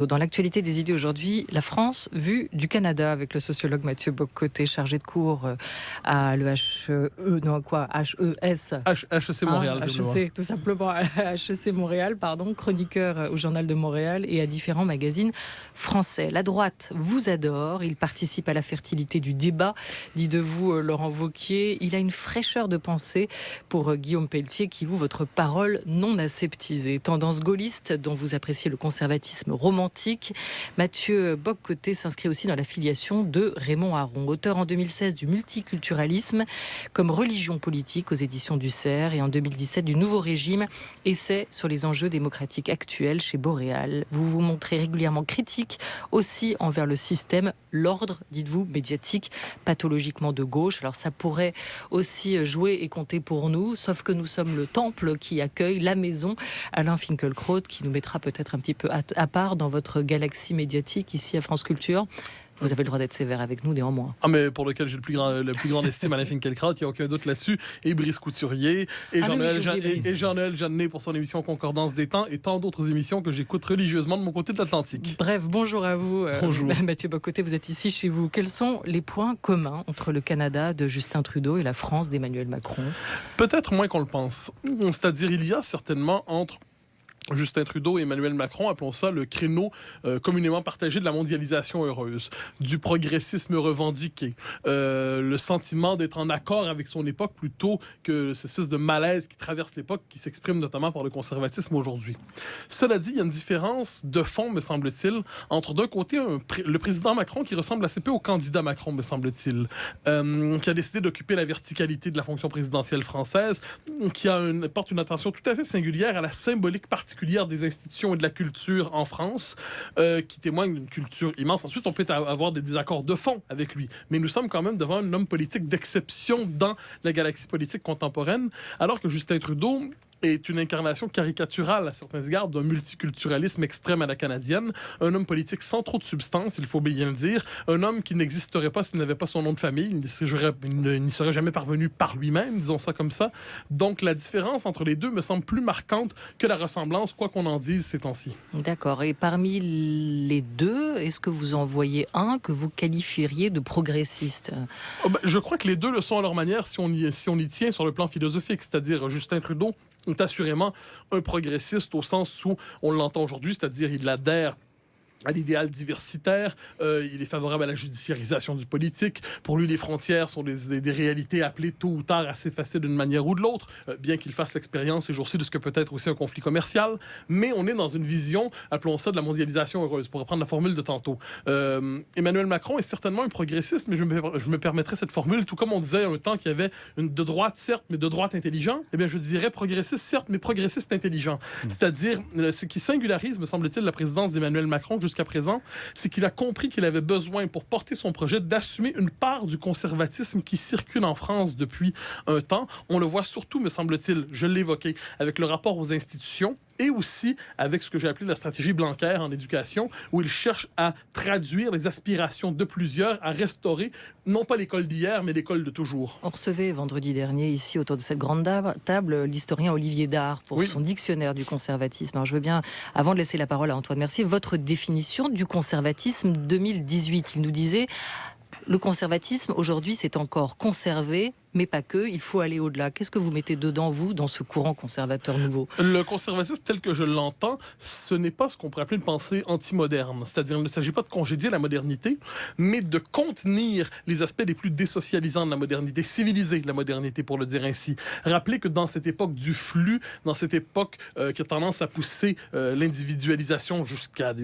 Dans l'actualité des idées aujourd'hui, la France vue du Canada avec le sociologue Mathieu Bock-Côté, chargé de cours à l'EHES, HEC Montréal, HEC, tout simplement, à HEC Montréal, pardon, chroniqueur au Journal de Montréal et à différents magazines français. La droite vous adore, il participe à la fertilité du débat, dit de vous Laurent Wauquiez. Il a une fraîcheur de pensée pour Guillaume Pelletier qui loue votre parole non aseptisée. Tendance gaulliste dont vous appréciez le conservatisme romantique. Mathieu Bock-Côté s'inscrit aussi dans la filiation de Raymond Aron, auteur en 2016 du multiculturalisme comme religion politique aux éditions du Cerf et en 2017 du Nouveau Régime, essai sur les enjeux démocratiques actuels chez Boréal. Vous vous montrez régulièrement critique aussi envers le système, l'ordre, dites-vous, médiatique, pathologiquement de gauche. Alors ça pourrait aussi jouer et compter pour nous, sauf que nous sommes le temple qui accueille la maison. Alain Finkielkraut qui nous mettra peut-être un petit peu à part dans votre galaxie médiatique ici à France Culture. Vous avez le droit d'être sévère avec nous néanmoins. Ah, mais pour lequel j'ai la plus grande estime, Alain Finkielkraut, il n'y a aucun doute là-dessus. Et Brice Couturier, et Jean-Noël Jeannet pour son émission Concordance des temps, et tant d'autres émissions que j'écoute religieusement de mon côté de l'Atlantique. Bref, bonjour à vous. Bonjour. Mathieu Bock-Côté, vous êtes ici chez vous. Quels sont les points communs entre le Canada de Justin Trudeau et la France d'Emmanuel Macron? Peut-être moins qu'on le pense. C'est-à-dire, il y a certainement entre Justin Trudeau et Emmanuel Macron, appelons ça le créneau communément partagé de la mondialisation heureuse, du progressisme revendiqué, le sentiment d'être en accord avec son époque plutôt que cette espèce de malaise qui traverse l'époque, qui s'exprime notamment par le conservatisme aujourd'hui. Cela dit, il y a une différence de fond, me semble-t-il, entre d'un côté le président Macron qui ressemble assez peu au candidat Macron, me semble-t-il, qui a décidé d'occuper la verticalité de la fonction présidentielle française, qui porte une attention tout à fait singulière à la symbolique particulière des institutions et de la culture en France, qui témoigne d'une culture immense. Ensuite, on peut avoir des désaccords de fond avec lui, mais nous sommes quand même devant un homme politique d'exception dans la galaxie politique contemporaine, alors que Justin Trudeau est une incarnation caricaturale à certains égards d'un multiculturalisme extrême à la canadienne, un homme politique sans trop de substance, il faut bien le dire, un homme qui n'existerait pas s'il n'avait pas son nom de famille, il n'y serait jamais parvenu par lui-même, disons ça comme ça. Donc la différence entre les deux me semble plus marquante que la ressemblance, quoi qu'on en dise ces temps-ci. D'accord, et parmi les deux, est-ce que vous en voyez un que vous qualifieriez de progressiste? Je crois que les deux le sont à leur manière si on y tient sur le plan philosophique, c'est-à-dire Justin Trudeau est assurément un progressiste au sens où on l'entend aujourd'hui, c'est-à-dire il adhère à l'idéal diversitaire, il est favorable à la judiciarisation du politique. Pour lui, les frontières sont des réalités appelées tôt ou tard à s'effacer d'une manière ou de l'autre, bien qu'il fasse l'expérience ces jours-ci de ce que peut être aussi un conflit commercial. Mais on est dans une vision, appelons ça, de la mondialisation heureuse, pour reprendre la formule de tantôt. Emmanuel Macron est certainement un progressiste, mais je me permettrai cette formule, tout comme on disait un temps qu'il y avait de droite, certes, mais de droite intelligent, eh bien je dirais progressiste, certes, mais progressiste intelligent. C'est-à-dire, ce qui singularise, me semble-t-il, la présidence d'Emmanuel Macron jusqu'à présent, c'est qu'il a compris qu'il avait besoin, pour porter son projet, d'assumer une part du conservatisme qui circule en France depuis un temps. On le voit surtout, me semble-t-il, je l'évoquais, avec le rapport aux institutions et aussi avec ce que j'ai appelé la stratégie Blanquer en éducation, où il cherche à traduire les aspirations de plusieurs, à restaurer, non pas l'école d'hier, mais l'école de toujours. On recevait vendredi dernier, ici, autour de cette grande table, l'historien Olivier Dard pour son dictionnaire du conservatisme. Alors, je veux bien, avant de laisser la parole à Antoine Mercier, votre définition du conservatisme 2018. Il nous disait, le conservatisme, aujourd'hui, c'est encore conservé, mais pas que, il faut aller au-delà. Qu'est-ce que vous mettez dedans, vous, dans ce courant conservateur nouveau? Le conservatisme, tel que je l'entends, ce n'est pas ce qu'on pourrait appeler une pensée anti-moderne. C'est-à-dire, il ne s'agit pas de congédier la modernité, mais de contenir les aspects les plus désocialisants de la modernité, civiliser la modernité, pour le dire ainsi. Rappelez que dans cette époque du flux, dans cette époque qui a tendance à pousser l'individualisation jusqu'à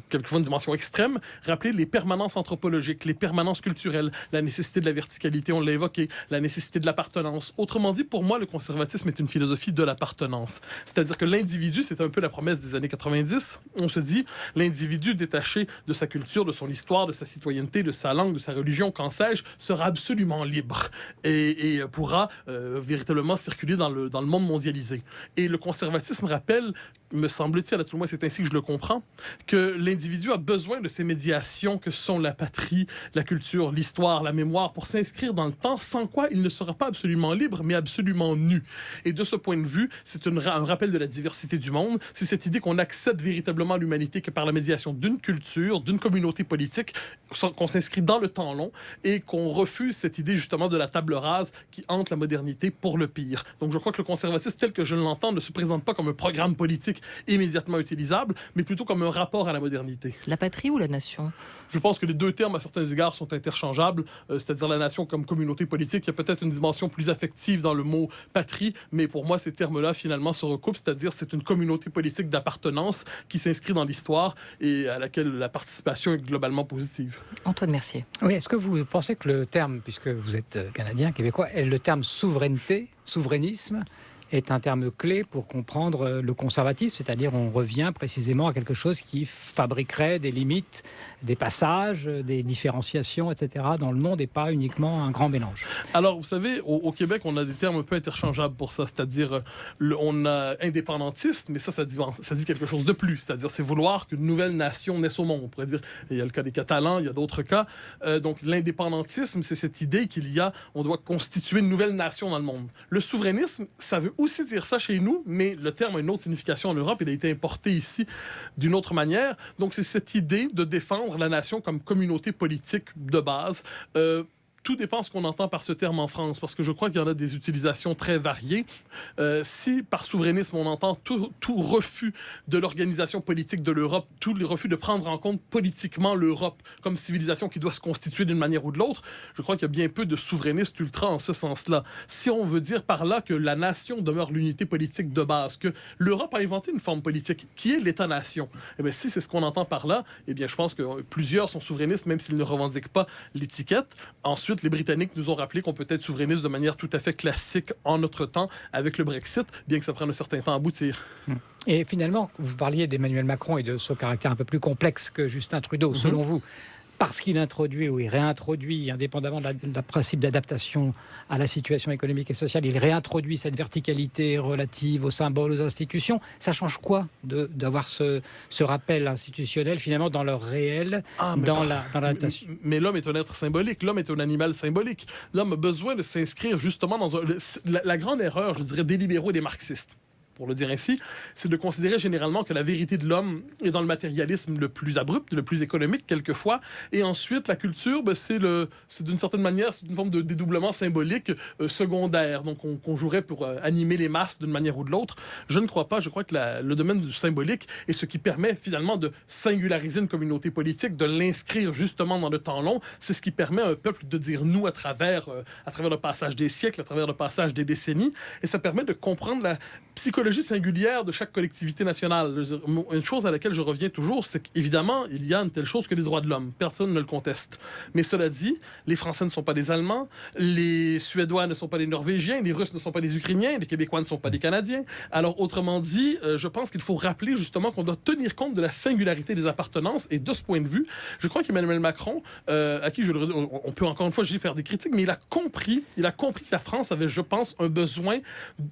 quelquefois une dimension extrême, rappelez les permanences anthropologiques, les permanences culturelles, la nécessité de la verticalité, on l'a évoqué, la nécessité de l'appartenance. Autrement dit, pour moi, le conservatisme est une philosophie de l'appartenance. C'est-à-dire que l'individu, c'est un peu la promesse des années 90. On se dit, l'individu détaché de sa culture, de son histoire, de sa citoyenneté, de sa langue, de sa religion, qu'en sais-je, sera absolument libre et pourra véritablement circuler dans le monde mondialisé. Et le conservatisme rappelle, me semble-t-il, à tout le moins c'est ainsi que je le comprends, que l'individu a besoin de ces médiations que sont la patrie, la culture, l'histoire, la mémoire, pour s'inscrire dans le temps, sans quoi il ne sera pas absolument libre, mais absolument nu. Et de ce point de vue, c'est un rappel de la diversité du monde. C'est cette idée qu'on accède véritablement à l'humanité que par la médiation d'une culture, d'une communauté politique, qu'on s'inscrit dans le temps long et qu'on refuse cette idée justement de la table rase qui hante la modernité pour le pire. Donc je crois que le conservatisme tel que je l'entends ne se présente pas comme un programme politique immédiatement utilisable, mais plutôt comme un rapport à la modernité. La patrie ou la nation? Je pense que les deux termes, à certains égards, sont interchangeables, c'est-à-dire la nation comme communauté politique. Il y a peut-être une dimension plus affective dans le mot patrie, mais pour moi, ces termes-là, finalement, se recoupent, c'est-à-dire c'est une communauté politique d'appartenance qui s'inscrit dans l'histoire et à laquelle la participation est globalement positive. Antoine Mercier. Oui, est-ce que vous pensez que le terme, puisque vous êtes Canadien, Québécois, le terme souveraineté, souverainisme, est un terme clé pour comprendre le conservatisme, c'est-à-dire on revient précisément à quelque chose qui fabriquerait des limites, des passages, des différenciations, etc. dans le monde et pas uniquement un grand mélange. Alors, vous savez, au Québec, on a des termes un peu interchangeables pour ça, c'est-à-dire on a indépendantiste, mais ça dit quelque chose de plus, c'est-à-dire c'est vouloir qu'une nouvelle nation naisse au monde. On pourrait dire, il y a le cas des Catalans, il y a d'autres cas. Donc l'indépendantisme, c'est cette idée on doit constituer une nouvelle nation dans le monde. Le souverainisme, ça veut aussi dire ça chez nous, mais le terme a une autre signification en Europe. Il a été importé ici d'une autre manière. Donc, c'est cette idée de défendre la nation comme communauté politique de base. Tout dépend ce qu'on entend par ce terme en France, parce que je crois qu'il y en a des utilisations très variées. Si par souverainisme, on entend tout refus de l'organisation politique de l'Europe, tous les refus de prendre en compte politiquement l'Europe comme civilisation qui doit se constituer d'une manière ou de l'autre, je crois qu'il y a bien peu de souverainistes ultra en ce sens-là. Si on veut dire par là que la nation demeure l'unité politique de base, que l'Europe a inventé une forme politique qui est l'État-nation, eh bien, si c'est ce qu'on entend par là, eh bien, je pense que plusieurs sont souverainistes, même s'ils ne revendiquent pas l'étiquette. Ensuite, les Britanniques nous ont rappelé qu'on peut être souverainiste de manière tout à fait classique en notre temps avec le Brexit, bien que ça prenne un certain temps à aboutir. Et finalement, vous parliez d'Emmanuel Macron et de ce caractère un peu plus complexe que Justin Trudeau, selon vous. Parce qu'il introduit ou il réintroduit, indépendamment de principe d'adaptation à la situation économique et sociale, il réintroduit cette verticalité relative aux symboles, aux institutions. Ça change quoi d'avoir ce rappel institutionnel, finalement, dans leur réel, dans l'adaptation? Mais l'homme est un être symbolique, l'homme est un animal symbolique. L'homme a besoin de s'inscrire justement dans la grande erreur, je dirais, des libéraux et des marxistes, pour le dire ainsi, c'est de considérer généralement que la vérité de l'homme est dans le matérialisme le plus abrupt, le plus économique quelquefois, et ensuite la culture, c'est d'une certaine manière, c'est une forme de dédoublement symbolique secondaire, donc qu'on jouerait pour animer les masses d'une manière ou de l'autre. Je ne crois pas, je crois que le domaine du symbolique est ce qui permet finalement de singulariser une communauté politique, de l'inscrire justement dans le temps long. C'est ce qui permet à un peuple de dire nous à travers le passage des siècles, à travers le passage des décennies, et ça permet de comprendre la psychologie singulière de chaque collectivité nationale. Une chose à laquelle je reviens toujours, c'est qu'évidemment, il y a une telle chose que les droits de l'homme. Personne ne le conteste. Mais cela dit, les Français ne sont pas des Allemands, les Suédois ne sont pas des Norvégiens, les Russes ne sont pas des Ukrainiens, les Québécois ne sont pas des Canadiens. Alors, autrement dit, je pense qu'il faut rappeler justement qu'on doit tenir compte de la singularité des appartenances. Et de ce point de vue, je crois qu'Emmanuel Macron, à qui on peut encore une fois faire des critiques, mais il a compris que la France avait, je pense, un besoin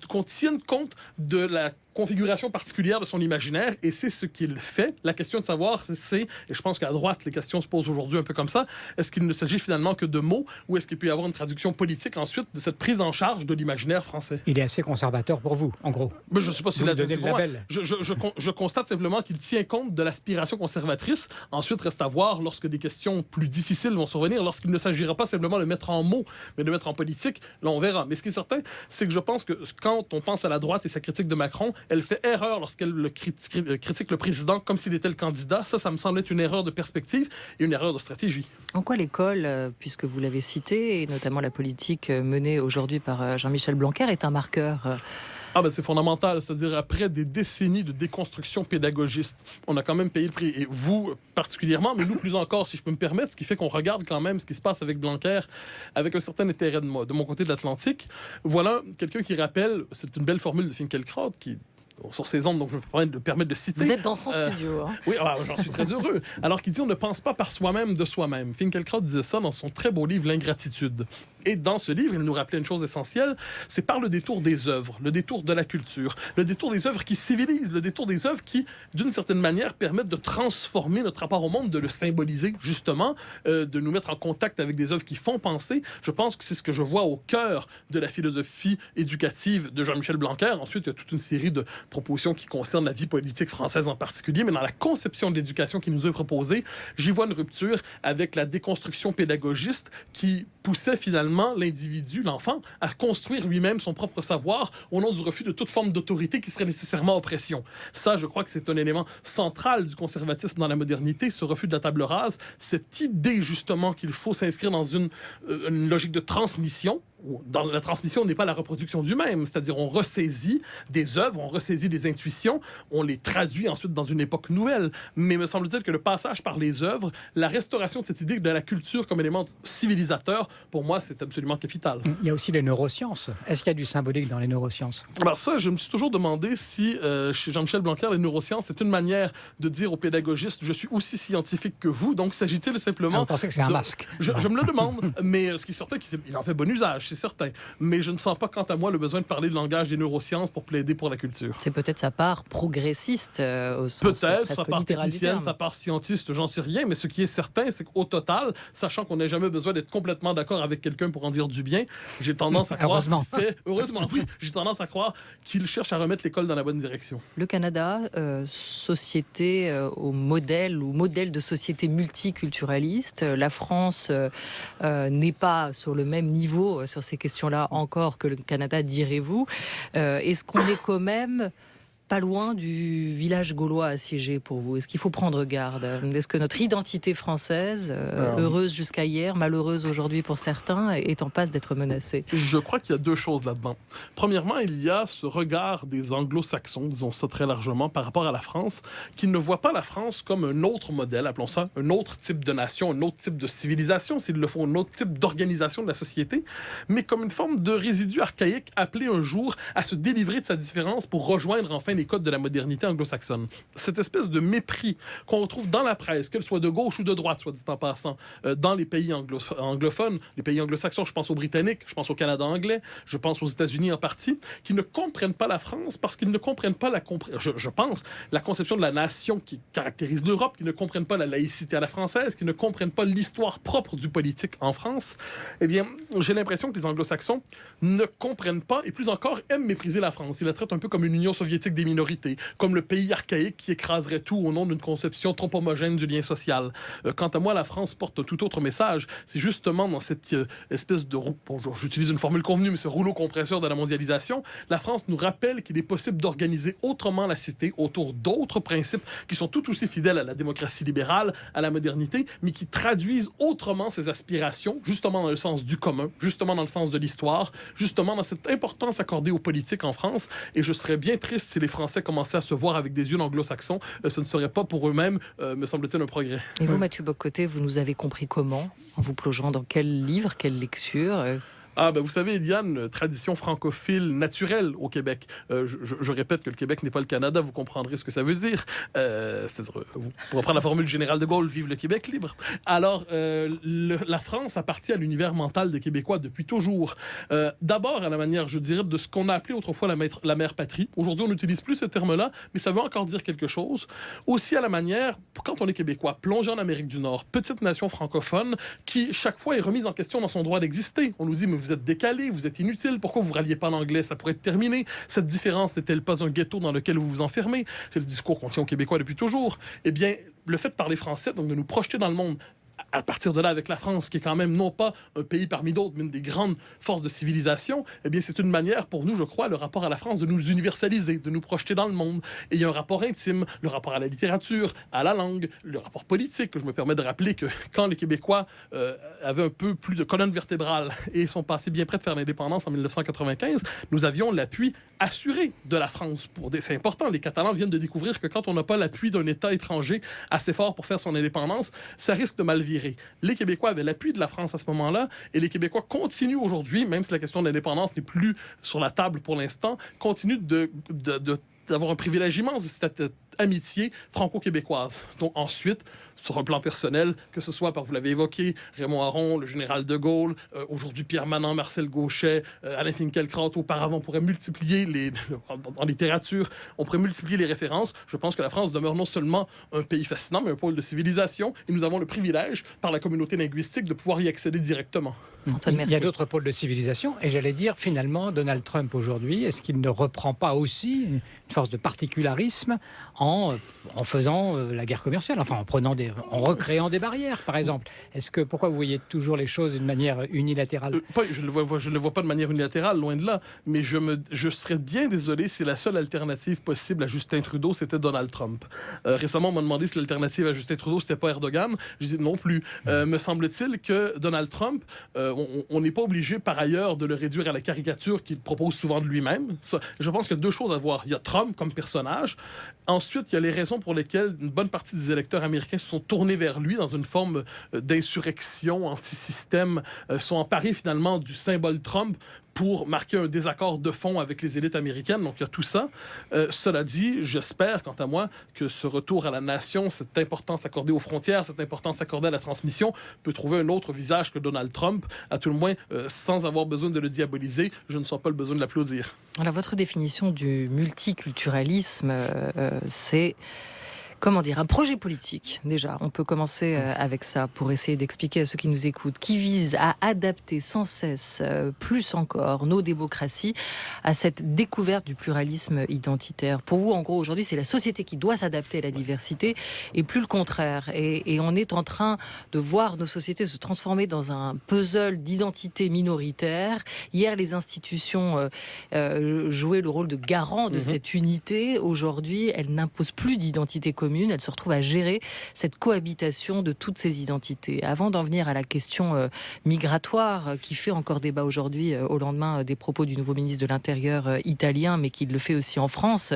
qu'on tienne compte de la configuration particulière de son imaginaire, et c'est ce qu'il fait. La question de savoir, c'est, et je pense qu'à droite, les questions se posent aujourd'hui un peu comme ça, est-ce qu'il ne s'agit finalement que de mots, ou est-ce qu'il peut y avoir une traduction politique ensuite de cette prise en charge de l'imaginaire français? Il est assez conservateur pour vous, en gros. Mais je ne sais pas s'il a donné le label. Je constate simplement qu'il tient compte de l'aspiration conservatrice. Ensuite, reste à voir lorsque des questions plus difficiles vont survenir, lorsqu'il ne s'agira pas simplement de mettre en mots, mais de mettre en politique. Là, on verra. Mais ce qui est certain, c'est que je pense que quand on pense à la droite et sa critique de Macron, elle fait erreur lorsqu'elle critique le président comme s'il était le candidat. Ça me semble être une erreur de perspective et une erreur de stratégie. En quoi l'école, puisque vous l'avez cité, et notamment la politique menée aujourd'hui par Jean-Michel Blanquer, est un marqueur c'est fondamental. C'est-à-dire, après des décennies de déconstruction pédagogiste, on a quand même payé le prix. Et vous, particulièrement, mais nous plus encore, si je peux me permettre, ce qui fait qu'on regarde quand même ce qui se passe avec Blanquer avec un certain intérêt de mon côté de l'Atlantique. Voilà quelqu'un qui rappelle, c'est une belle formule de Finkielkraut qui sur ses ondes, donc je peux me permettre de citer. Vous êtes dans son studio. Hein. Oui, j'en suis très heureux. Alors qu'il dit, on ne pense pas par soi-même de soi-même. Finkielkraut disait ça dans son très beau livre, L'ingratitude. Et dans ce livre, il nous rappelait une chose essentielle, c'est par le détour des œuvres, le détour de la culture, le détour des œuvres qui civilisent, le détour des œuvres qui, d'une certaine manière, permettent de transformer notre rapport au monde, de le symboliser, justement, de nous mettre en contact avec des œuvres qui font penser. Je pense que c'est ce que je vois au cœur de la philosophie éducative de Jean-Michel Blanquer. Ensuite, il y a toute une série de propositions qui concernent la vie politique française en particulier, mais dans la conception de l'éducation qui nous est proposée, j'y vois une rupture avec la déconstruction pédagogiste qui poussait finalement l'individu, l'enfant, à construire lui-même son propre savoir au nom du refus de toute forme d'autorité qui serait nécessairement oppression. Ça, je crois que c'est un élément central du conservatisme dans la modernité, ce refus de la table rase, cette idée justement qu'il faut s'inscrire dans une logique de transmission. Dans la transmission, n'est pas la reproduction du même, c'est-à-dire on ressaisit des œuvres, on ressaisit des intuitions, on les traduit ensuite dans une époque nouvelle. Mais me semble-t-il que le passage par les œuvres, la restauration de cette idée de la culture comme élément civilisateur, pour moi, c'est absolument capital. Il y a aussi les neurosciences. Est-ce qu'il y a du symbolique dans les neurosciences? Alors ça, je me suis toujours demandé si, chez Jean-Michel Blanquer, les neurosciences, c'est une manière de dire aux pédagogistes, je suis aussi scientifique que vous, donc s'agit-il simplement... Vous pensez que c'est un masque? Je me le demande, mais ce qui est certain, il en fait bon usage, c'est certain. Mais je ne sens pas, quant à moi, le besoin de parler le langage des neurosciences pour plaider pour la culture. C'est peut-être sa part progressiste au sens peut-être, sa part littéral du technicienne, terme. sa part scientiste, j'en sais rien, mais ce qui est certain, c'est qu'au total, sachant qu'on n'a jamais besoin d'être complètement d'accord avec quelqu'un pour en dire du bien, j'ai tendance à croire... Heureusement, oui. J'ai tendance à croire qu'il cherche à remettre l'école dans la bonne direction. Le Canada, société au modèle ou modèle de société multiculturaliste. La France n'est pas sur le même niveau sur ces questions-là encore que le Canada, direz-vous. Est-ce qu'on est quand même pas loin du village gaulois assiégé pour vous? Est-ce qu'il faut prendre garde? Est-ce que notre identité française, heureuse jusqu'à hier, malheureuse aujourd'hui pour certains, est en passe d'être menacée? Je crois qu'il y a deux choses là-dedans. Premièrement, il y a ce regard des anglo-saxons, disons ça très largement, par rapport à la France, qui ne voient pas la France comme un autre modèle, appelons ça un autre type de nation, un autre type de civilisation, s'il le faut, un autre type d'organisation de la société, mais comme une forme de résidu archaïque appelé un jour à se délivrer de sa différence pour rejoindre enfin les codes de la modernité anglo-saxonne. Cette espèce de mépris qu'on retrouve dans la presse, qu'elle soit de gauche ou de droite, soit dit en passant, dans les pays anglophones, les pays anglo-saxons, je pense aux Britanniques, je pense au Canada anglais, je pense aux États-Unis en partie, qui ne comprennent pas la France parce qu'ils ne comprennent pas je pense, la conception de la nation qui caractérise l'Europe, qui ne comprennent pas la laïcité à la française, qui ne comprennent pas l'histoire propre du politique en France. Eh bien, j'ai l'impression que les anglo-saxons ne comprennent pas et plus encore aiment mépriser la France. Ils la traitent un peu comme une Union soviétique des minorités, comme le pays archaïque qui écraserait tout au nom d'une conception trop homogène du lien social. Quant à moi, la France porte un tout autre message. C'est justement dans cette espèce de... j'utilise une formule convenue, mais ce rouleau compresseur de la mondialisation, la France nous rappelle qu'il est possible d'organiser autrement la cité autour d'autres principes qui sont tout aussi fidèles à la démocratie libérale, à la modernité, mais qui traduisent autrement ses aspirations, justement dans le sens du commun, justement dans le sens de l'histoire, justement dans cette importance accordée aux politiques en France. Et je serais bien triste si les Français commençaient à se voir avec des yeux anglo-saxons. Ce ne serait pas pour eux-mêmes, me semble-t-il, un progrès. Et vous, Mathieu Bock-Côté, vous nous avez compris comment? En vous plongeant dans quel livre, quelle lecture? Vous savez, il y a une tradition francophile naturelle au Québec. Je répète que le Québec n'est pas le Canada, vous comprendrez ce que ça veut dire. C'est-à-dire, pour reprendre la formule du général de Gaulle, vive le Québec libre. Alors, la France appartient à l'univers mental des Québécois depuis toujours. D'abord, à la manière, je dirais, de ce qu'on a appelé autrefois la mère patrie. Aujourd'hui, on n'utilise plus ce terme-là, mais ça veut encore dire quelque chose. Aussi à la manière, quand on est Québécois, plongé en Amérique du Nord, petite nation francophone, qui chaque fois est remise en question dans son droit d'exister. On nous dit, mais vous êtes décalé, vous êtes inutile, pourquoi vous ne ralliez pas l'anglais, ça pourrait être terminé. Cette différence n'est-elle pas un ghetto dans lequel vous vous enfermez? C'est le discours qu'on tient aux Québécois depuis toujours. Eh bien, le fait de parler français, donc de nous projeter dans le monde, à partir de là, avec la France, qui est quand même non pas un pays parmi d'autres, mais une des grandes forces de civilisation, eh bien, c'est une manière pour nous, je crois, le rapport à la France, de nous universaliser, de nous projeter dans le monde. Et il y a un rapport intime, le rapport à la littérature, à la langue, le rapport politique, que je me permets de rappeler que quand les Québécois avaient un peu plus de colonne vertébrale et sont passés bien près de faire l'indépendance en 1995, nous avions l'appui assuré de la France. C'est important, les Catalans viennent de découvrir que quand on n'a pas l'appui d'un État étranger assez fort pour faire son indépendance, ça risque de mal virer. Les Québécois avaient l'appui de la France à ce moment-là, et les Québécois continuent aujourd'hui, même si la question de l'indépendance n'est plus sur la table pour l'instant, continuent d'avoir un privilège immense de cet amitié franco-québécoise. Donc ensuite, sur un plan personnel, que ce soit par, vous l'avez évoqué, Raymond Aron, le général de Gaulle, aujourd'hui Pierre Manant, Marcel Gauchet, Alain Finkielkraut, auparavant, on pourrait multiplier en littérature, on pourrait multiplier les références. Je pense que la France demeure non seulement un pays fascinant, mais un pôle de civilisation, et nous avons le privilège, par la communauté linguistique, de pouvoir y accéder directement. Antoine, il y a d'autres pôles de civilisation, et j'allais dire, finalement, Donald Trump aujourd'hui, est-ce qu'il ne reprend pas aussi une force de particularisme en faisant la guerre commerciale, enfin en recréant des barrières, par exemple? Pourquoi vous voyez toujours les choses d'une manière unilatérale? Je ne le vois pas de manière unilatérale, loin de là, mais je serais bien désolé si la seule alternative possible à Justin Trudeau, c'était Donald Trump. Récemment, on m'a demandé si l'alternative à Justin Trudeau, c'était pas Erdogan. Je dis non plus. Me semble-t-il que Donald Trump, on n'est pas obligé par ailleurs de le réduire à la caricature qu'il propose souvent de lui-même. Je pense qu'il y a deux choses à voir. Il y a Trump comme personnage. Ensuite, il y a les raisons pour lesquelles une bonne partie des électeurs américains se sont tournés vers lui dans une forme d'insurrection anti-système, sont emparés finalement du symbole Trump pour marquer un désaccord de fond avec les élites américaines. Donc, il y a tout ça. Cela dit, j'espère, quant à moi, que ce retour à la nation, cette importance accordée aux frontières, cette importance accordée à la transmission, peut trouver un autre visage que Donald Trump. À tout le moins, sans avoir besoin de le diaboliser, je ne sens pas le besoin de l'applaudir. Alors, votre définition du multiculturalisme, c'est... Comment dire, un projet politique, déjà. On peut commencer avec ça pour essayer d'expliquer à ceux qui nous écoutent, qui vise à adapter sans cesse, plus encore, nos démocraties à cette découverte du pluralisme identitaire. Pour vous, en gros, aujourd'hui, c'est la société qui doit s'adapter à la diversité et plus le contraire. Et on est en train de voir nos sociétés se transformer dans un puzzle d'identité minoritaire. Hier, les institutions jouaient le rôle de garant de cette unité. Aujourd'hui, elles n'imposent plus d'identité commune. Elle se retrouve à gérer cette cohabitation de toutes ces identités. Avant d'en venir à la question migratoire qui fait encore débat aujourd'hui au lendemain des propos du nouveau ministre de l'Intérieur italien, mais qui le fait aussi en France,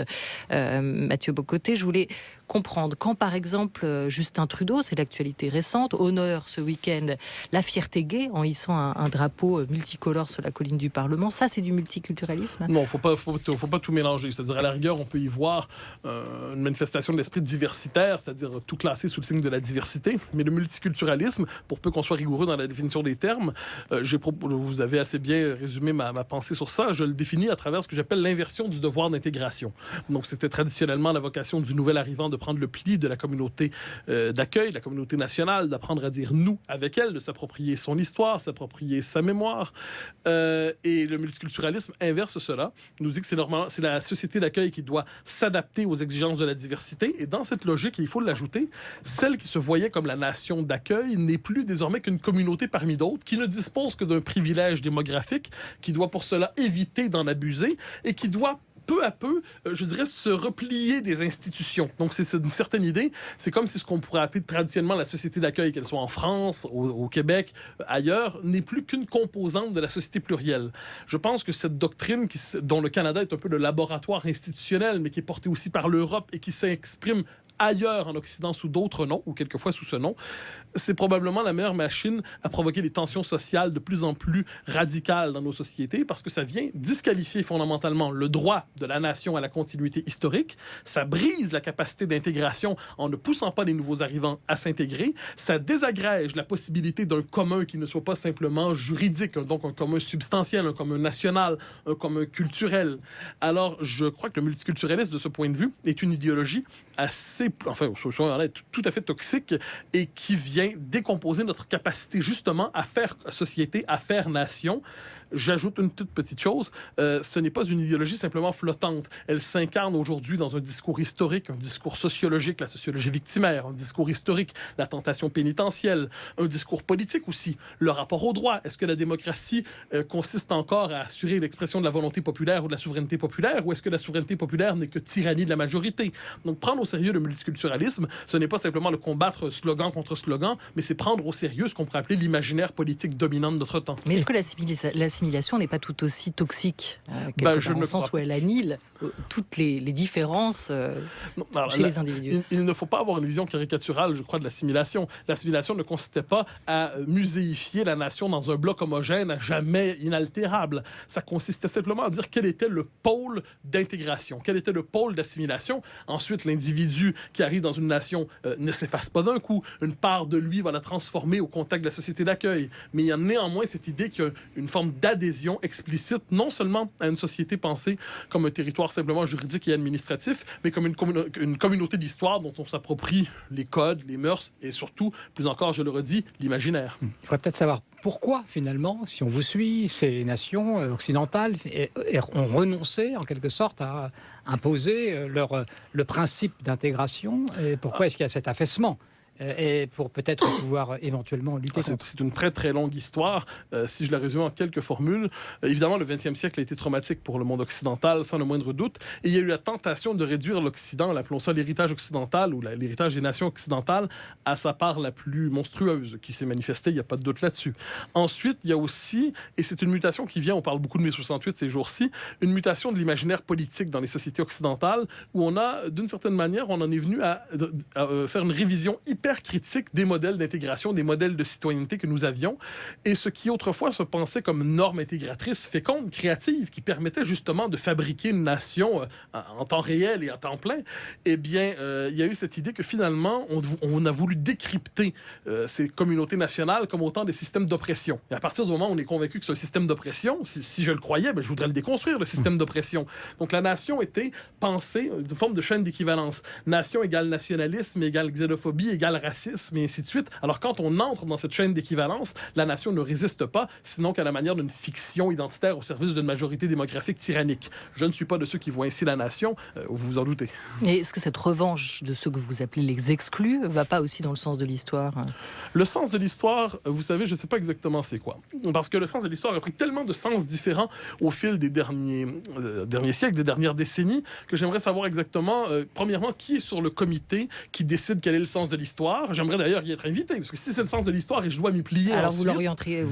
Mathieu Bocoté, je voulais comprendre quand, par exemple, Justin Trudeau, c'est l'actualité récente, honore ce week-end la fierté gay en hissant un drapeau multicolore sur la colline du Parlement. Ça, c'est du multiculturalisme? Non, faut pas tout mélanger. C'est-à-dire, à la rigueur, on peut y voir une manifestation de l'esprit diversitaire, c'est-à-dire tout classé sous le signe de la diversité. Mais le multiculturalisme, pour peu qu'on soit rigoureux dans la définition des termes, vous avez assez bien résumé ma pensée sur ça. Je le définis à travers ce que j'appelle l'inversion du devoir d'intégration. Donc, c'était traditionnellement la vocation du nouvel arrivant de prendre le pli de la communauté d'accueil, de la communauté nationale, d'apprendre à dire « nous » avec elle, de s'approprier son histoire, s'approprier sa mémoire. Et le multiculturalisme inverse cela, nous dit que c'est la société d'accueil qui doit s'adapter aux exigences de la diversité. Et dans cette logique, et il faut l'ajouter, celle qui se voyait comme la nation d'accueil n'est plus désormais qu'une communauté parmi d'autres, qui ne dispose que d'un privilège démographique, qui doit pour cela éviter d'en abuser et qui doit peu à peu, je dirais, se replier des institutions. Donc, c'est une certaine idée. C'est comme si ce qu'on pourrait appeler traditionnellement la société d'accueil, qu'elle soit en France, au Québec, ailleurs, n'est plus qu'une composante de la société plurielle. Je pense que cette doctrine, dont le Canada est un peu le laboratoire institutionnel, mais qui est portée aussi par l'Europe et qui s'exprime ailleurs en Occident sous d'autres noms, ou quelquefois sous ce nom, c'est probablement la meilleure machine à provoquer des tensions sociales de plus en plus radicales dans nos sociétés, parce que ça vient disqualifier fondamentalement le droit de la nation à la continuité historique, ça brise la capacité d'intégration en ne poussant pas les nouveaux arrivants à s'intégrer, ça désagrège la possibilité d'un commun qui ne soit pas simplement juridique, donc un commun substantiel, un commun national, un commun culturel. Alors, je crois que le multiculturalisme, de ce point de vue, est une idéologie assez, tout à fait toxique et qui vient décomposer notre capacité justement à faire société, à faire nation. J'ajoute une toute petite chose, ce n'est pas une idéologie simplement flottante. Elle s'incarne aujourd'hui dans un discours historique, un discours sociologique, la sociologie victimaire, un discours historique, la tentation pénitentielle, un discours politique aussi, le rapport au droit. Est-ce que la démocratie consiste encore à assurer l'expression de la volonté populaire ou de la souveraineté populaire, ou est-ce que la souveraineté populaire n'est que tyrannie de la majorité? Donc prendre au sérieux le multiculturalisme, ce n'est pas simplement le combattre slogan contre slogan, mais c'est prendre au sérieux ce qu'on pourrait appeler l'imaginaire politique dominant de notre temps. Mais est-ce que la l'assimilation n'est pas tout aussi toxique, dans le sens où elle annihile toutes les différences chez les individus. Il ne faut pas avoir une vision caricaturale, je crois, de l'assimilation. L'assimilation ne consistait pas à muséifier la nation dans un bloc homogène à jamais inaltérable. Ça consistait simplement à dire quel était le pôle d'intégration, quel était le pôle d'assimilation. Ensuite, l'individu qui arrive dans une nation ne s'efface pas d'un coup. Une part de lui va la transformer au contact de la société d'accueil. Mais il y a néanmoins cette idée qu'il y a une forme d'adhésion explicite, non seulement à une société pensée comme un territoire simplement juridique et administratif, mais comme une communauté d'histoire dont on s'approprie les codes, les mœurs et surtout, plus encore, je le redis, l'imaginaire. Il faudrait peut-être savoir pourquoi, finalement, si on vous suit, ces nations occidentales ont renoncé, en quelque sorte, à imposer le principe d'intégration. Et pourquoi est-ce qu'il y a cet affaissement ? Et pour peut-être pouvoir éventuellement lutter contre. C'est une très très longue histoire. Si je la résume en quelques formules, évidemment, le 20e siècle a été traumatique pour le monde occidental, sans le moindre doute. Et il y a eu la tentation de réduire l'Occident, appelons ça l'héritage occidental ou l'héritage des nations occidentales, à sa part la plus monstrueuse, qui s'est manifestée, il n'y a pas de doute là-dessus. Ensuite, il y a aussi, et c'est une mutation qui vient, on parle beaucoup de mai 68 ces jours-ci, une mutation de l'imaginaire politique dans les sociétés occidentales, où on a, d'une certaine manière, on en est venu à faire une révision hyper critique des modèles d'intégration, des modèles de citoyenneté que nous avions. Et ce qui autrefois se pensait comme norme intégratrice, féconde, créative, qui permettait justement de fabriquer une nation en temps réel et en temps plein, eh bien, il y a eu cette idée que finalement, on a voulu décrypter ces communautés nationales comme autant des systèmes d'oppression. Et à partir du moment où on est convaincu que c'est un système d'oppression, si je le croyais, je voudrais le déconstruire, le système d'oppression. Donc la nation était pensée, une forme de chaîne d'équivalence. Nation égale nationalisme, égale xénophobie, égale racisme, et ainsi de suite. Alors, quand on entre dans cette chaîne d'équivalence, la nation ne résiste pas, sinon qu'à la manière d'une fiction identitaire au service d'une majorité démographique tyrannique. Je ne suis pas de ceux qui voient ainsi la nation, vous vous en doutez. Et est-ce que cette revanche de ceux que vous appelez les exclus va pas aussi dans le sens de l'histoire ? Le sens de l'histoire, vous savez, je ne sais pas exactement c'est quoi. Parce que le sens de l'histoire a pris tellement de sens différents au fil des derniers siècles, des dernières décennies, que j'aimerais savoir exactement, premièrement, qui est sur le comité qui décide quel est le sens de l'histoire. J'aimerais d'ailleurs y être invité, parce que si c'est le sens de l'histoire et je dois m'y plier alors ensuite... vous l'orienteriez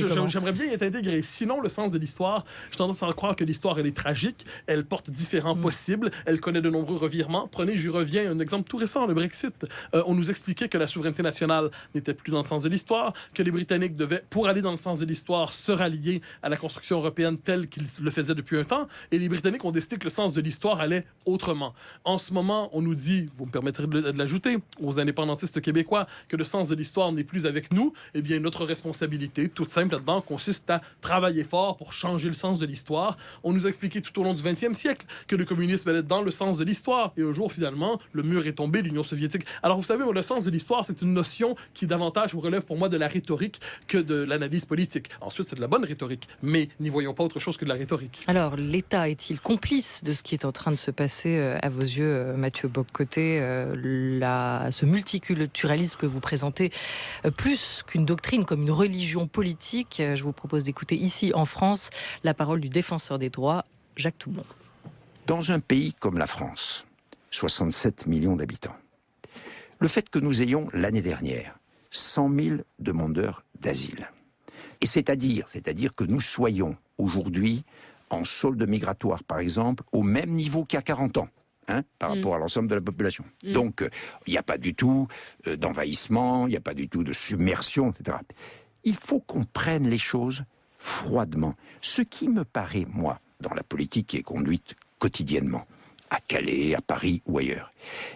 comment ? J'aimerais bien y être intégré. Sinon, le sens de l'histoire, j'ai tendance à croire que l'histoire, elle est tragique, elle porte différents possibles, elle connaît de nombreux revirements. Prenez, j'y reviens, un exemple tout récent, le Brexit. On nous expliquait que la souveraineté nationale n'était plus dans le sens de l'histoire, que les Britanniques devaient, pour aller dans le sens de l'histoire, se rallier à la construction européenne telle qu'ils le faisaient depuis un temps, et les Britanniques ont décidé que le sens de l'histoire allait autrement. En ce moment, on nous dit, vous me permettrez de l'ajouter, aux indépendantistes québécois, que le sens de l'histoire n'est plus avec nous, eh bien, notre responsabilité, toute simple là-dedans, consiste à travailler fort pour changer le sens de l'histoire. On nous a expliqué tout au long du 20e siècle que le communisme allait dans le sens de l'histoire, et un jour, finalement, le mur est tombé, l'Union soviétique. Alors, vous savez, le sens de l'histoire, c'est une notion qui davantage relève pour moi de la rhétorique que de l'analyse politique. Ensuite, c'est de la bonne rhétorique, mais n'y voyons pas autre chose que de la rhétorique. Alors, l'État est-il complice de ce qui est en train de se passer à vos yeux, Mathieu Bock-Côté, ce multiculturalisme que vous présentez plus qu'une doctrine, comme une religion politique? Je vous propose d'écouter ici, en France, la parole du défenseur des droits, Jacques Toubon. Dans un pays comme la France, 67 millions d'habitants, le fait que nous ayons l'année dernière 100 000 demandeurs d'asile, et c'est-à-dire que nous soyons aujourd'hui en solde migratoire, par exemple, au même niveau qu'il y a 40 ans. Par rapport à l'ensemble de la population. Donc, il n'y a pas du tout d'envahissement, il n'y a pas du tout de submersion, etc. Il faut qu'on prenne les choses froidement. Ce qui me paraît, moi, dans la politique qui est conduite quotidiennement, à Calais, à Paris ou ailleurs,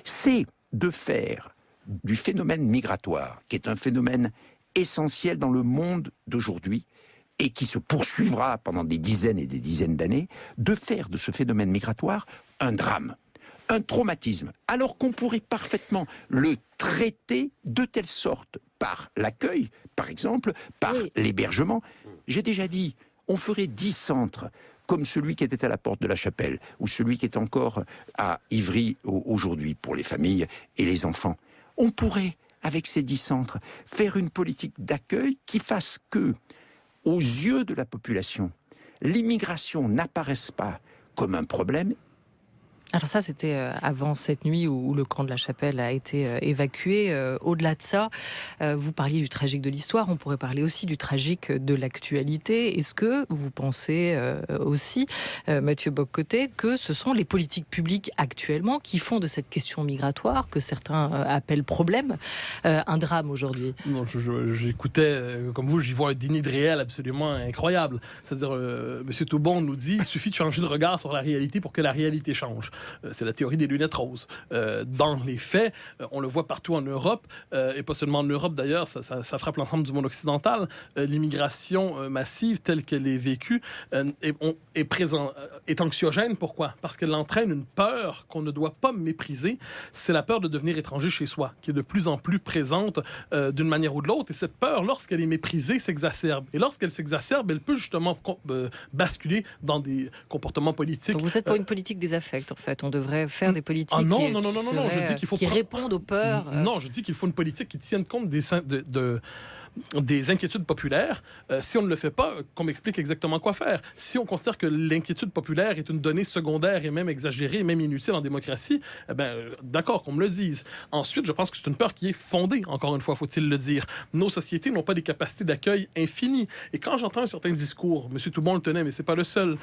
c'est de faire du phénomène migratoire, qui est un phénomène essentiel dans le monde d'aujourd'hui, et qui se poursuivra pendant des dizaines et des dizaines d'années, de faire de ce phénomène migratoire un drame. Un traumatisme, alors qu'on pourrait parfaitement le traiter de telle sorte, par l'accueil, par exemple, par l'hébergement. J'ai déjà dit, on ferait 10 centres, comme celui qui était à la porte de la Chapelle, ou celui qui est encore à Ivry aujourd'hui, pour les familles et les enfants. On pourrait, avec ces 10 centres, faire une politique d'accueil qui fasse que, aux yeux de la population, l'immigration n'apparaisse pas comme un problème, Alors ça, c'était avant cette nuit où le camp de la Chapelle a été évacué. Au-delà de ça, vous parliez du tragique de l'histoire, on pourrait parler aussi du tragique de l'actualité. Est-ce que vous pensez aussi, Mathieu Bock-Côté, que ce sont les politiques publiques actuellement qui font de cette question migratoire, que certains appellent problème, un drame aujourd'hui? Non, j'écoutais, comme vous, j'y vois un déni de réel absolument incroyable. C'est-à-dire, M. Toubon nous dit, il suffit de changer de regard sur la réalité pour que la réalité change. C'est la théorie des lunettes roses. Dans les faits, on le voit partout en Europe, et pas seulement en Europe d'ailleurs, ça frappe l'ensemble du monde occidental. L'immigration massive telle qu'elle est vécue est anxiogène. Pourquoi? Parce qu'elle entraîne une peur qu'on ne doit pas mépriser. C'est la peur de devenir étranger chez soi, qui est de plus en plus présente d'une manière ou de l'autre. Et cette peur, lorsqu'elle est méprisée, s'exacerbe. Et lorsqu'elle s'exacerbe, elle peut justement basculer dans des comportements politiques. Donc vous êtes pour une politique des affects, en fait. On devrait faire des politiques non, je dis qu'il faut qui répondent aux peurs. Non, je dis qu'il faut une politique qui tienne compte des inquiétudes populaires. Si on ne le fait pas, qu'on m'explique exactement quoi faire. Si on considère que l'inquiétude populaire est une donnée secondaire et même exagérée, et même inutile en démocratie, d'accord, qu'on me le dise. Ensuite, je pense que c'est une peur qui est fondée, encore une fois, faut-il le dire. Nos sociétés n'ont pas des capacités d'accueil infinies. Et quand j'entends un certain discours, M. Toubon le tenait, mais c'est pas le seul,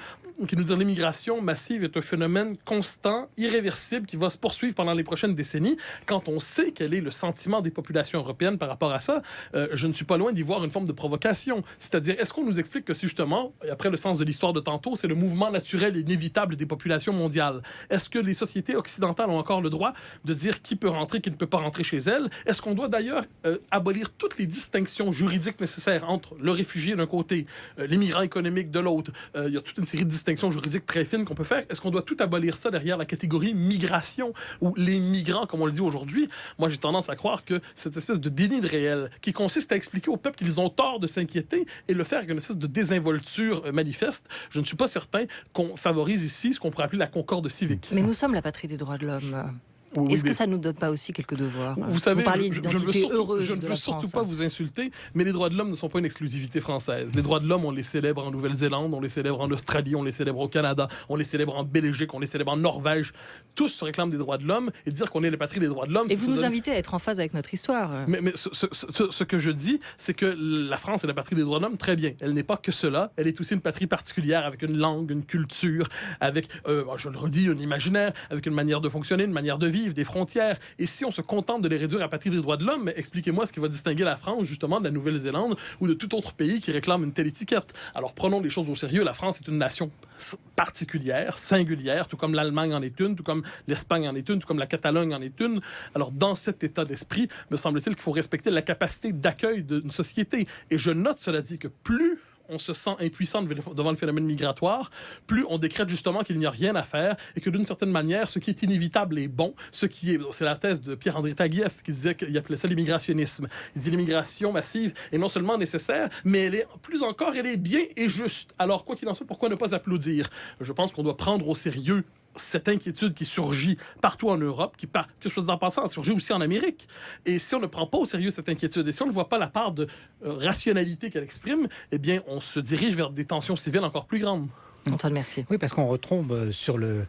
qui nous dit que l'immigration massive est un phénomène constant, irréversible, qui va se poursuivre pendant les prochaines décennies, quand on sait quel est le sentiment des populations européennes par rapport à ça, je ne suis pas loin d'y voir une forme de provocation. C'est-à-dire, est-ce qu'on nous explique que c'est justement, après le sens de l'histoire de tantôt, c'est le mouvement naturel et inévitable des populations mondiales? Est-ce que les sociétés occidentales ont encore le droit de dire qui peut rentrer, qui ne peut pas rentrer chez elles? Est-ce qu'on doit d'ailleurs abolir toutes les distinctions juridiques nécessaires entre le réfugié d'un côté, l'immigrant économique de l'autre? Il y a toute une série de distinctions juridiques très fines qu'on peut faire. Est-ce qu'on doit tout abolir ça derrière la catégorie migration ou les migrants, comme on le dit aujourd'hui? Moi, j'ai tendance à croire que cette espèce de déni de réel qui consiste à expliquer au peuple qu'ils ont tort de s'inquiéter et le faire avec une espèce de désinvolture manifeste, je ne suis pas certain qu'on favorise ici ce qu'on pourrait appeler la concorde civique. Mais nous sommes la patrie des droits de l'homme. Oui, Est-ce que ça ne nous donne pas aussi quelques devoirs? Vous savez, je ne veux surtout pas vous insulter, mais les droits de l'homme ne sont pas une exclusivité française. Les droits de l'homme, on les célèbre en Nouvelle-Zélande, on les célèbre en Australie, on les célèbre au Canada, on les célèbre en Belgique, on les célèbre en Norvège. Tous se réclament des droits de l'homme, et dire qu'on est la patrie des droits de l'homme... Et vous nous invitez à être en phase avec notre histoire. Mais ce que je dis, c'est que la France est la patrie des droits de l'homme, très bien. Elle n'est pas que cela, elle est aussi une patrie particulière, avec une langue, une culture, avec, je le redis, un imaginaire, avec une manière de fonctionner, une manière de vivre, des frontières. Et si on se contente de les réduire à patrie des droits de l'homme, expliquez-moi ce qui va distinguer la France, justement, de la Nouvelle-Zélande ou de tout autre pays qui réclame une telle étiquette. Alors, prenons les choses au sérieux. La France est une nation particulière, singulière, tout comme l'Allemagne en est une, tout comme l'Espagne en est une, tout comme la Catalogne en est une. Alors, dans cet état d'esprit, me semble-t-il qu'il faut respecter la capacité d'accueil d'une société. Et je note, cela dit, que plus on se sent impuissant devant le phénomène migratoire, plus on décrète justement qu'il n'y a rien à faire et que d'une certaine manière, ce qui est inévitable est bon. C'est la thèse de Pierre-André Taguieff qui disait qu'il appelait ça l'immigrationnisme. Il dit l'immigration massive est non seulement nécessaire, mais elle est plus encore, elle est bien et juste. Alors, quoi qu'il en soit, pourquoi ne pas applaudir? Je pense qu'on doit prendre au sérieux cette inquiétude qui surgit partout en Europe, que soit en passant, surgit aussi en Amérique. Et si on ne prend pas au sérieux cette inquiétude, et si on ne voit pas la part de rationalité qu'elle exprime, eh bien, on se dirige vers des tensions civiles encore plus grandes. Antoine Mercier. Oui, parce qu'on retombe sur le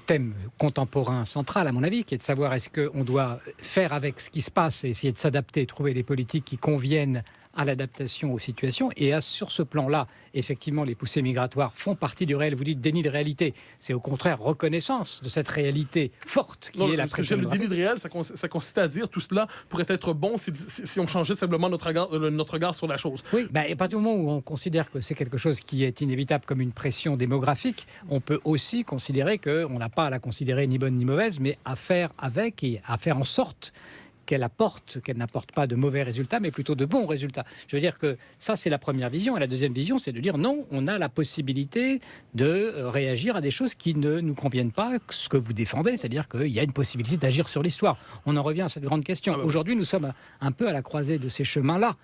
thème contemporain central, à mon avis, qui est de savoir est-ce qu'on doit faire avec ce qui se passe et essayer de s'adapter, trouver des politiques qui conviennent à l'adaptation aux situations. Et sur ce plan-là, effectivement, les poussées migratoires font partie du réel. Vous dites déni de réalité. C'est au contraire reconnaissance de cette réalité forte qui est la pression. Le déni de réel, ça consiste à dire tout cela pourrait être bon si on changeait simplement notre regard sur la chose. Oui, à partir du moment où on considère que c'est quelque chose qui est inévitable comme une pression démographique, on peut aussi considérer qu'on n'a pas à la considérer ni bonne ni mauvaise, mais à faire avec et à faire en sorte qu'elle n'apporte pas de mauvais résultats, mais plutôt de bons résultats. Je veux dire que ça, c'est la première vision. Et la deuxième vision, c'est de dire non, on a la possibilité de réagir à des choses qui ne nous conviennent pas, ce que vous défendez, c'est-à-dire qu'il y a une possibilité d'agir sur l'histoire. On en revient à cette grande question. Aujourd'hui, nous sommes un peu à la croisée de ces chemins-là.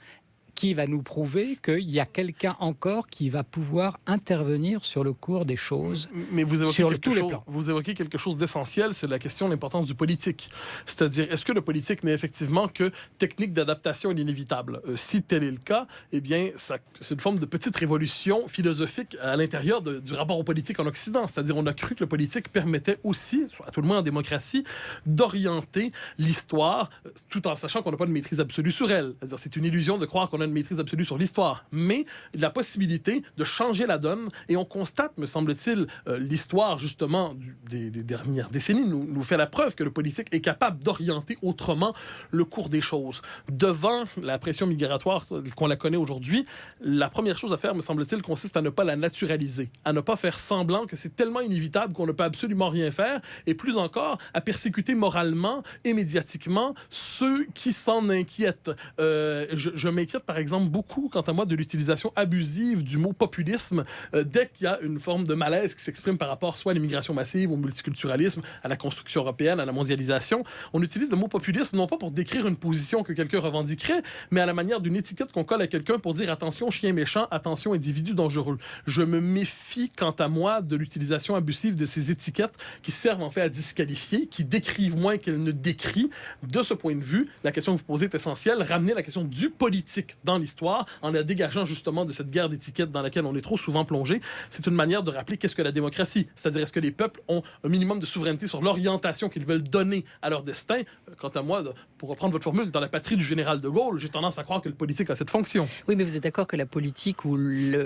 qui va nous prouver qu'il y a quelqu'un encore qui va pouvoir intervenir sur le cours des choses. Mais vous évoquez sur quelque tous les chose, plans. vous évoquez quelque chose d'essentiel, c'est la question de l'importance du politique. C'est-à-dire, est-ce que le politique n'est effectivement que technique d'adaptation inévitable? Si tel est le cas, eh bien, c'est une forme de petite révolution philosophique à l'intérieur du rapport au politique en Occident. C'est-à-dire, on a cru que le politique permettait aussi, à tout le moins en démocratie, d'orienter l'histoire, tout en sachant qu'on n'a pas de maîtrise absolue sur elle. C'est-à-dire, c'est une illusion de croire qu'on a une maîtrise absolue sur l'histoire, mais la possibilité de changer la donne. Et on constate, me semble-t-il, l'histoire justement des dernières décennies nous fait la preuve que le politique est capable d'orienter autrement le cours des choses. Devant la pression migratoire qu'on la connaît aujourd'hui, la première chose à faire, me semble-t-il, consiste à ne pas la naturaliser, à ne pas faire semblant que c'est tellement inévitable qu'on ne peut absolument rien faire, et plus encore, à persécuter moralement et médiatiquement ceux qui s'en inquiètent. Je m'inquiète, par exemple, beaucoup, quant à moi, de l'utilisation abusive du mot populisme dès qu'il y a une forme de malaise qui s'exprime par rapport soit à l'immigration massive, au multiculturalisme, à la construction européenne, à la mondialisation. On utilise le mot populisme non pas pour décrire une position que quelqu'un revendiquerait, mais à la manière d'une étiquette qu'on colle à quelqu'un pour dire attention chien méchant, attention individu dangereux. Je me méfie, quant à moi, de l'utilisation abusive de ces étiquettes qui servent en fait à disqualifier, qui décrivent moins qu'elles ne décrient. De ce point de vue, la question que vous posez est essentielle, ramener la question du politique dans l'histoire en la dégageant justement de cette guerre d'étiquettes dans laquelle on est trop souvent plongé. C'est une manière de rappeler qu'est-ce que la démocratie. C'est-à-dire, est-ce que les peuples ont un minimum de souveraineté sur l'orientation qu'ils veulent donner à leur destin? Quant à moi, pour reprendre votre formule, dans la patrie du général de Gaulle, j'ai tendance à croire que le politique a cette fonction. Oui, mais vous êtes d'accord que la politique,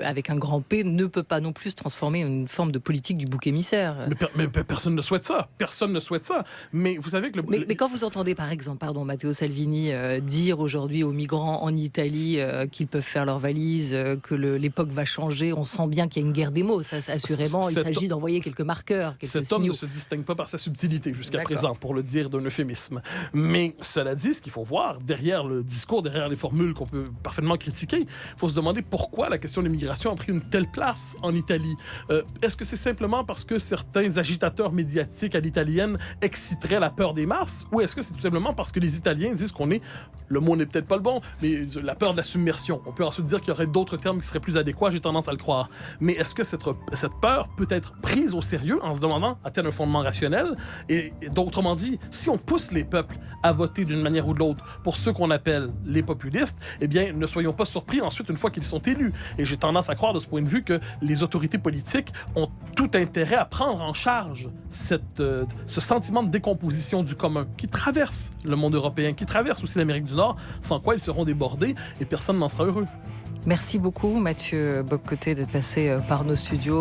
avec un grand P, ne peut pas non plus se transformer en une forme de politique du bouc émissaire. Mais personne ne souhaite ça. Personne ne souhaite ça. Mais vous savez que Mais quand vous entendez, par exemple, Matteo Salvini dire aujourd'hui aux migrants en Italie qu'ils peuvent faire leurs valises, que l'époque va changer, on sent bien qu'il y a une guerre des mots. Ça, assurément, il s'agit d'envoyer quelques marqueurs, quelques Cet signaux. homme ne se distingue pas par sa subtilité jusqu'à D'accord. présent, pour le dire d'un euphémisme. Mais cela dit, ce qu'il faut voir, derrière le discours, derrière les formules qu'on peut parfaitement critiquer, il faut se demander pourquoi la question de l'immigration a pris une telle place en Italie. Est-ce que c'est simplement parce que certains agitateurs médiatiques à l'italienne exciteraient la peur des masses, ou est-ce que c'est tout simplement parce que les Italiens disent qu'on est, le mot n'est peut-être pas le bon, mais la peur de la submersion. On peut ensuite dire qu'il y aurait d'autres termes qui seraient plus adéquats, j'ai tendance à le croire. Mais est-ce que cette peur peut être prise au sérieux en se demandant, a-t-elle un fondement rationnel? Et autrement dit, si on pousse les peuples à voter d'une manière ou de l'autre pour ceux qu'on appelle les populistes, eh bien, ne soyons pas surpris ensuite une fois qu'ils sont élus. Et j'ai tendance à croire de ce point de vue que les autorités politiques ont tout intérêt à prendre en charge ce sentiment de décomposition du commun qui traverse le monde européen, qui traverse aussi l'Amérique du Nord, sans quoi ils seront débordés et personne n'en sera heureux. Merci beaucoup, Mathieu Bock-Côté, d'être passé par nos studios.